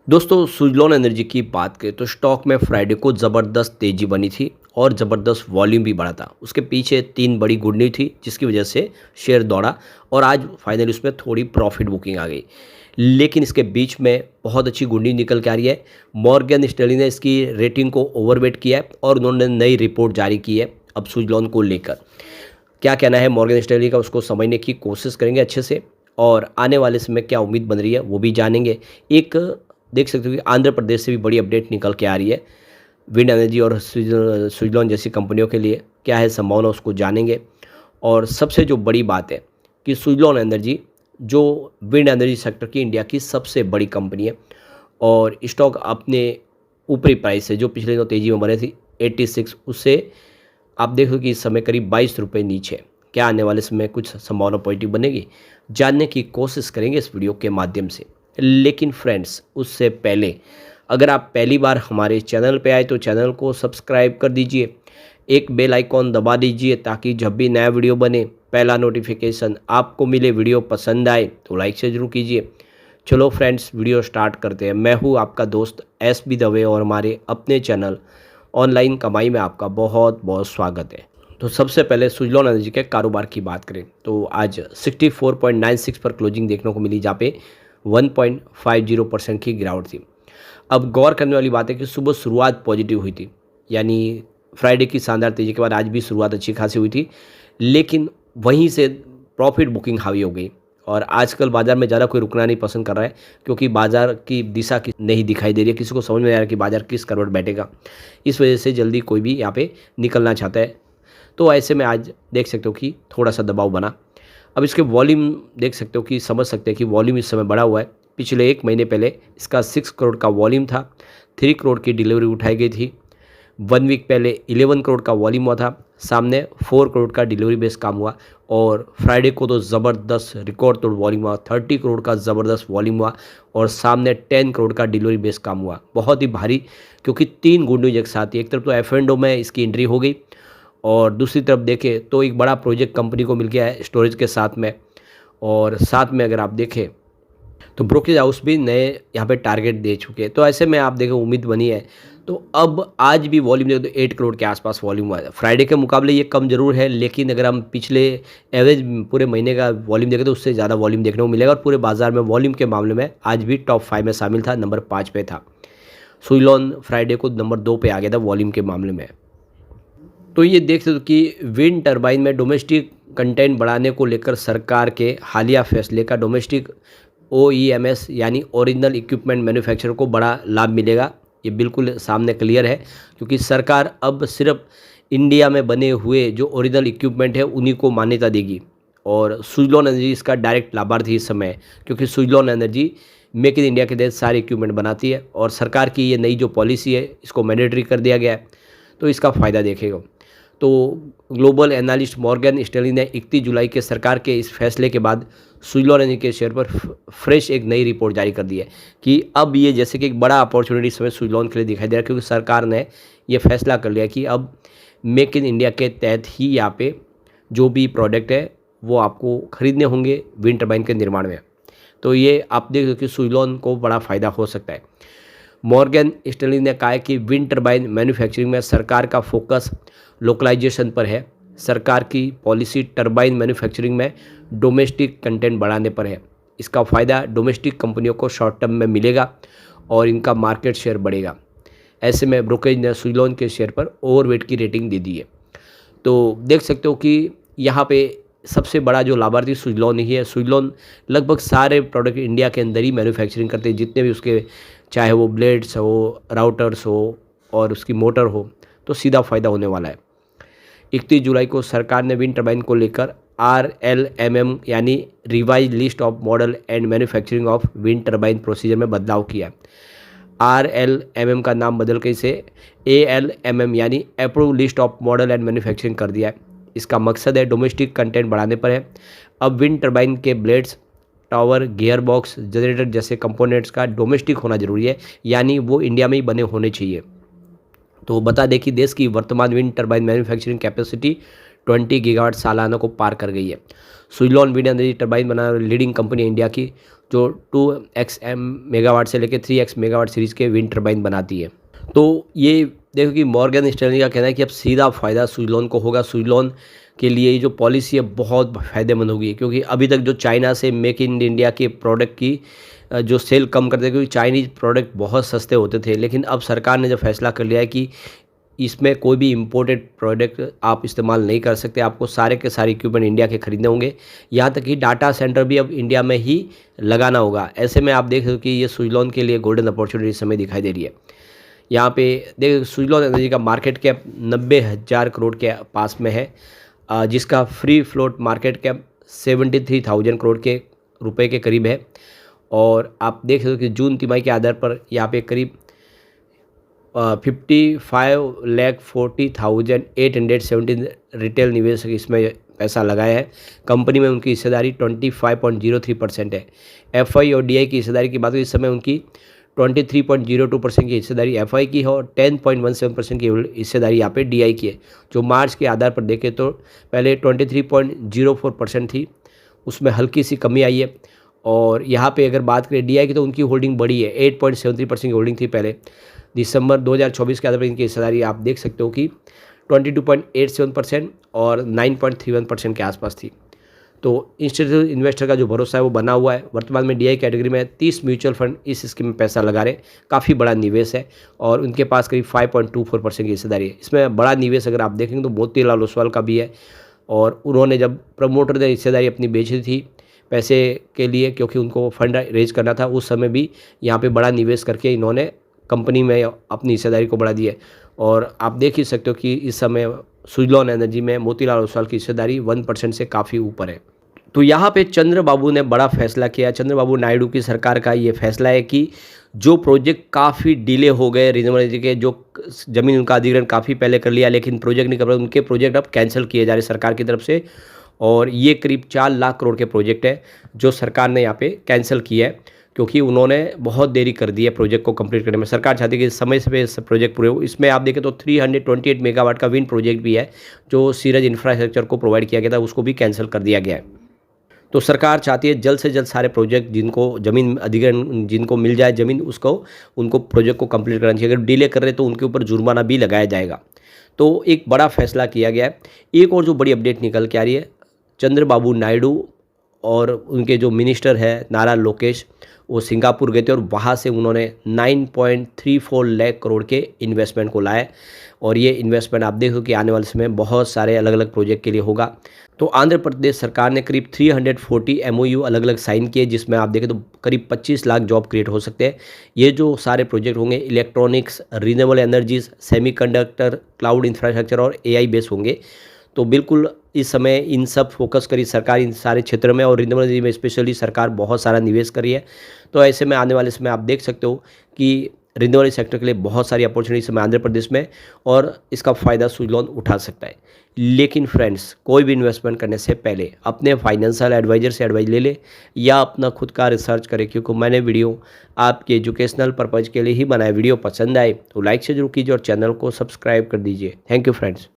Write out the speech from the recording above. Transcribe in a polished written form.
दोस्तों सुज़लॉन एनर्जी की बात करें तो स्टॉक में फ्राइडे को ज़बरदस्त तेज़ी बनी थी और ज़बरदस्त वॉल्यूम भी बढ़ा था। उसके पीछे 3 बड़ी गुड न्यूज़ थी जिसकी वजह से शेयर दौड़ा और आज फाइनली उसमें थोड़ी प्रॉफिट बुकिंग आ गई। लेकिन इसके बीच में बहुत अच्छी गुड न्यूज़ निकल के आ रही है। मॉर्गन स्टैनली ने इसकी रेटिंग को ओवरवेट किया है और उन्होंने नई रिपोर्ट जारी की है अब सुज़लॉन को लेकर। क्या कहना है मॉर्गन स्टैनली का उसको समझने की कोशिश करेंगे अच्छे से और आने वाले समय क्या उम्मीद बन रही है वो भी जानेंगे। एक देख सकते हो कि आंध्र प्रदेश से भी बड़ी अपडेट निकल के आ रही है विंड एनर्जी और स्विट्ज़रलैंड जैसी कंपनियों के लिए क्या है संभावना उसको जानेंगे। और सबसे जो बड़ी बात है कि स्विट्ज़रलैंड एनर्जी जो विंड एनर्जी सेक्टर की इंडिया की सबसे बड़ी कंपनी है और स्टॉक अपने ऊपरी प्राइस से जो पिछले दिनों तेज़ी में बने थी 86 उससे आप देखो कि इस समय करीब 22 रुपये नीचे है। क्या आने वाले समय कुछ संभावना पॉजिटिव बनेगी जानने की कोशिश करेंगे इस वीडियो के माध्यम से। लेकिन फ्रेंड्स उससे पहले अगर आप पहली बार हमारे चैनल पे आए तो चैनल को सब्सक्राइब कर दीजिए, एक बेल आइकॉन दबा दीजिए ताकि जब भी नया वीडियो बने पहला नोटिफिकेशन आपको मिले। वीडियो पसंद आए तो लाइक से ज़रूर कीजिए। चलो फ्रेंड्स वीडियो स्टार्ट करते हैं। मैं हूँ आपका दोस्त एस बी दवे और हमारे अपने चैनल ऑनलाइन कमाई में आपका बहुत बहुत स्वागत है। तो सबसे पहले सुज़लॉन एनर्जी के कारोबार की बात करें तो आज 64.96 पर क्लोजिंग देखने को मिली जहाँ पे 1.50% की गिरावट थी। अब गौर करने वाली बात है कि सुबह शुरुआत पॉजिटिव हुई थी, यानी फ्राइडे की शानदार तेज़ी के बाद आज भी शुरुआत अच्छी खासी हुई थी, लेकिन वहीं से प्रॉफिट बुकिंग हावी हो गई और आजकल बाज़ार में ज़्यादा कोई रुकना नहीं पसंद कर रहा है क्योंकि बाज़ार की दिशा की नहीं दिखाई दे रही है, किसी को समझ में नहीं आ रहा कि बाज़ार किस करवट बैठेगा। इस वजह से जल्दी कोई भी यहाँ पे निकलना चाहता है। तो ऐसे में आज देख सकते हो कि थोड़ा सा दबाव बना। अब इसके वॉल्यूम देख सकते हो कि समझ सकते हैं कि वॉल्यूम इस समय बढ़ा हुआ है। पिछले 1 महीने पहले इसका 6 करोड़ का वॉल्यूम था, 3 करोड़ की डिलीवरी उठाई गई थी। 1 वीक पहले 11 करोड़ का वॉल्यूम हुआ था, सामने 4 करोड़ का डिलीवरी बेस काम हुआ और फ्राइडे को तो ज़बरदस्त रिकॉर्ड तोड़ वॉल्यूम हुआ, 30 करोड़ का ज़बरदस्त वॉल्यूम हुआ और सामने 10 करोड़ का डिलीवरी बेस काम हुआ। बहुत ही भारी, क्योंकि 3 गुड न्यूज़ एक साथ ही। एक तरफ तो F&O में इसकी एंट्री हो गई और दूसरी तरफ देखें तो एक बड़ा प्रोजेक्ट कंपनी को मिल गया है स्टोरेज के साथ में, और साथ में अगर आप देखें तो ब्रोकरेज हाउस भी नए यहाँ पे टारगेट दे चुके हैं। तो ऐसे में आप देखें उम्मीद बनी है। तो अब आज भी वॉल्यूम देखो तो 8 करोड़ के आसपास वॉल्यूम हुआ है। फ्राइडे के मुकाबले ये कम जरूर है, लेकिन अगर हम पिछले एवरेज पूरे महीने का वॉल्यूम देखें तो उससे ज़्यादा वॉल्यूम देखने को मिलेगा और पूरे बाजार में वॉल्यूम के मामले में आज भी टॉप 5 में शामिल था, नंबर 5 पे था। सुज़लॉन फ्राइडे को नंबर 2 पे आ गया था वॉल्यूम के मामले में। तो ये देख सकते हो कि विंड टरबाइन में डोमेस्टिक कंटेंट बढ़ाने को लेकर सरकार के हालिया फैसले का डोमेस्टिक OEMs यानी ओरिजिनल इक्विपमेंट मैन्युफैक्चरर को बड़ा लाभ मिलेगा। ये बिल्कुल सामने क्लियर है, क्योंकि सरकार अब सिर्फ इंडिया में बने हुए जो ओरिजिनल इक्विपमेंट है उन्हीं को मान्यता देगी और सुज़लॉन एनर्जी इसका डायरेक्ट लाभार्थी इस समय है, क्योंकि Suzlon energy make in India के तहत सारे इक्विपमेंट बनाती है और सरकार की ये नई जो पॉलिसी है इसको मैंडेटरी कर दिया गया है, तो इसका फ़ायदा देखेगा। तो ग्लोबल एनालिस्ट मॉर्गन स्टैनली ने 31 जुलाई के सरकार के इस फैसले के बाद सुज़लॉन एनर्जी के शेयर पर फ्रेश एक नई रिपोर्ट जारी कर दी है कि अब ये जैसे कि एक बड़ा अपॉर्चुनिटी इस समय सुज़लॉन के लिए दिखाई दे रहा है, क्योंकि सरकार ने ये फैसला कर लिया कि अब मेक इन इंडिया के तहत ही यहाँ पे जो भी प्रोडक्ट है वो आपको खरीदने होंगे विंड टरबाइन के निर्माण में। तो ये आप देख सकते हो कि सुज़लॉन को बड़ा फ़ायदा हो सकता है। मॉर्गन स्टैनली ने कहा है कि विंड टरबाइन मैन्युफैक्चरिंग में सरकार का फोकस लोकलाइजेशन पर है। सरकार की पॉलिसी टरबाइन मैन्युफैक्चरिंग में डोमेस्टिक कंटेंट बढ़ाने पर है। इसका फ़ायदा डोमेस्टिक कंपनियों को शॉर्ट टर्म में मिलेगा और इनका मार्केट शेयर बढ़ेगा। ऐसे में ब्रोकरेज ने सुज़लॉन के शेयर पर ओवरवेट की रेटिंग दे दी है। तो देख सकते हो कि यहाँ पे सबसे बड़ा जो लाभार्थी सुज़लॉन ही है। सुज़लॉन लगभग सारे प्रोडक्ट इंडिया के अंदर ही मैन्युफैक्चरिंग करते हैं, जितने भी उसके, चाहे वो ब्लेड्स हो, राउटर्स हो और उसकी मोटर हो, तो सीधा फ़ायदा होने वाला है। 31 जुलाई को सरकार ने विंड टरबाइन को लेकर RLMM यानी revise list of model and manufacturing of wind turbine procedure में बदलाव किया। RLMM का नाम बदल के इसे ALMM यानी approve list of model and manufacturing कर दिया है। इसका मकसद है डोमेस्टिक कंटेंट बढ़ाने पर है। अब विंड टरबाइन के blades, tower, gear box, generator जैसे कंपोनेंट्स का डोमेस्टिक होना जरूरी है, यानी वो इंडिया में ही बने होने चाहिए। तो बता दें कि देश की वर्तमान wind turbine manufacturing capacity 20 gigawatt सालाना को पार कर गई है। सुज़लॉन विंड एनर्जी टरबाइन बनाने वाली लीडिंग कंपनी इंडिया की जो 2x मेगावाट से लेकर 3x मेगावाट सीरीज़ के विंड टर्बाइन बनाती है। तो ये देखो कि मॉर्गन स्टैनली का कहना है कि अब सीधा फ़ायदा सुज़लॉन को होगा। सुज़लॉन के लिए ये जो पॉलिसी है बहुत फ़ायदेमंद होगी, क्योंकि अभी तक जो चाइना से मेक इन इंडिया के प्रोडक्ट की जो सेल कम कर दे, क्योंकि चाइनीज़ प्रोडक्ट बहुत सस्ते होते थे। लेकिन अब सरकार ने जो फैसला कर लिया है कि इसमें कोई भी इम्पोर्टेड प्रोडक्ट आप इस्तेमाल नहीं कर सकते, आपको सारे के सारे इक्विपमेंट इंडिया के खरीदने होंगे। यहाँ तक कि डाटा सेंटर भी अब इंडिया में ही लगाना होगा। ऐसे में आप देख सकते हो कि ये सुज़लॉन के लिए गोल्डन अपॉर्चुनिटी इस समय दिखाई दे रही है। यहाँ पे देख सुज़लॉन एनर्जी का मार्केट कैप 90,000 करोड़ के पास में है, जिसका free float market cap 73,000 crore के रुपए के करीब है। और आप देख सकते हो कि जून तिमाही के आधार पर यहाँ पे करीब 55,40,817 रिटेल निवेशक इसमें पैसा लगाया है। कंपनी में उनकी हिस्सेदारी 25.03% है। एफआई और डीआई की हिस्सेदारी की बात करें, इस समय उनकी 23.02% की हिस्सेदारी एफआई की है और 10.17% की हिस्सेदारी यहाँ पे डीआई की है। जो मार्च के आधार पर देखें तो पहले 23.04% थी, उसमें हल्की सी कमी आई है। और यहाँ पे अगर बात करें डीआई की, तो उनकी होल्डिंग बढ़ी है, 8.73% की होल्डिंग थी पहले। दिसंबर 2024 के आधार पर इनकी हिस्सेदारी आप देख सकते हो कि 22.87% और 9.31% के आसपास थी। तो इंस्टीट्यूशनल इन्वेस्टर का जो भरोसा है वो बना हुआ है। वर्तमान में डीआई कैटेगरी में 30 म्यूचुअल फंड इस स्कीम में पैसा लगा रहे, काफ़ी बड़ा निवेश है और उनके पास करीब 5.24% की हिस्सेदारी है। इसमें बड़ा निवेश अगर आप देखेंगे तो मोतीलाल ओसवाल का भी है, और उन्होंने जब प्रमोटर ने हिस्सेदारी अपनी बेची थी पैसे के लिए, क्योंकि उनको फंड रेज करना था, उस समय भी यहाँ पे बड़ा निवेश करके इन्होंने कंपनी में अपनी हिस्सेदारी को बढ़ा दी है। और आप देख ही सकते हो कि इस समय सुज़लॉन एनर्जी में मोतीलाल ओसवाल की हिस्सेदारी 1% से काफ़ी ऊपर है। तो यहाँ पे चंद्रबाबू ने बड़ा फैसला किया। चंद्रबाबू नायडू की सरकार का ये फैसला है कि जो प्रोजेक्ट काफ़ी डिले हो गए, रिन्यूएबल एनर्जी के जो ज़मीन उनका अधिग्रहण काफ़ी पहले कर लिया लेकिन प्रोजेक्ट नहीं कर पाए, उनके प्रोजेक्ट अब कैंसिल किए जा रहे सरकार की तरफ से। और ये करीब 4 लाख करोड़ के प्रोजेक्ट है जो सरकार ने यहाँ पे कैंसिल किया है, क्योंकि उन्होंने बहुत देरी कर दी है प्रोजेक्ट को कंप्लीट करने में। सरकार चाहती है कि समय से प्रोजेक्ट पूरे हो। इसमें आप देखें तो 328 मेगावाट का विंड प्रोजेक्ट भी है जो सीरज इंफ्रास्ट्रक्चर को प्रोवाइड किया गया था, उसको भी कैंसिल कर दिया गया है। तो सरकार चाहती है जल्द से जल्द सारे प्रोजेक्ट जिनको ज़मीन अधिग्रहण जिनको मिल जाए ज़मीन, उसको उनको प्रोजेक्ट को कंप्लीट करना चाहिए। अगर डिले कर रहे तो उनके ऊपर जुर्माना भी लगाया जाएगा। तो एक बड़ा फैसला किया गया है। एक और जो बड़ी अपडेट निकल के आ रही है, चंद्रबाबू नायडू और उनके जो मिनिस्टर है नारा लोकेश, वो सिंगापुर गए थे और वहाँ से उन्होंने 9.34 लाख करोड़ के इन्वेस्टमेंट को लाए। और ये इन्वेस्टमेंट आप देखो कि आने वाले समय में बहुत सारे अलग अलग प्रोजेक्ट के लिए होगा। तो आंध्र प्रदेश सरकार ने करीब 340 MOU अलग अलग साइन किए, जिसमें आप देखें तो करीब 25 लाख जॉब क्रिएट हो सकते हैं। ये जो सारे प्रोजेक्ट होंगे electronics, renewable energies, semiconductor, cloud infrastructure और AI बेस होंगे। तो बिल्कुल इस समय इन सब फोकस करी सरकार इन सारे क्षेत्रों में, और रिन्यूएबल एनर्जी में स्पेशली सरकार बहुत सारा निवेश करी है। तो ऐसे में आने वाले समय आप देख सकते हो कि रिन्यूएबल सेक्टर के लिए बहुत सारी अपॉर्चुनिटी समय आंध्र प्रदेश में, और इसका फ़ायदा सुज़लॉन उठा सकता है। लेकिन फ्रेंड्स, कोई भी इन्वेस्टमेंट करने से पहले अपने फाइनेंशियल एडवाइजर से एडवाइस ले ले या अपना खुद का रिसर्च करें, क्योंकि मैंने वीडियो आपके एजुकेशनल पर्पज़ के लिए ही बनाया। वीडियो पसंद आए तो लाइक से जरूर कीजिए और चैनल को सब्सक्राइब कर दीजिए। Thank you friends.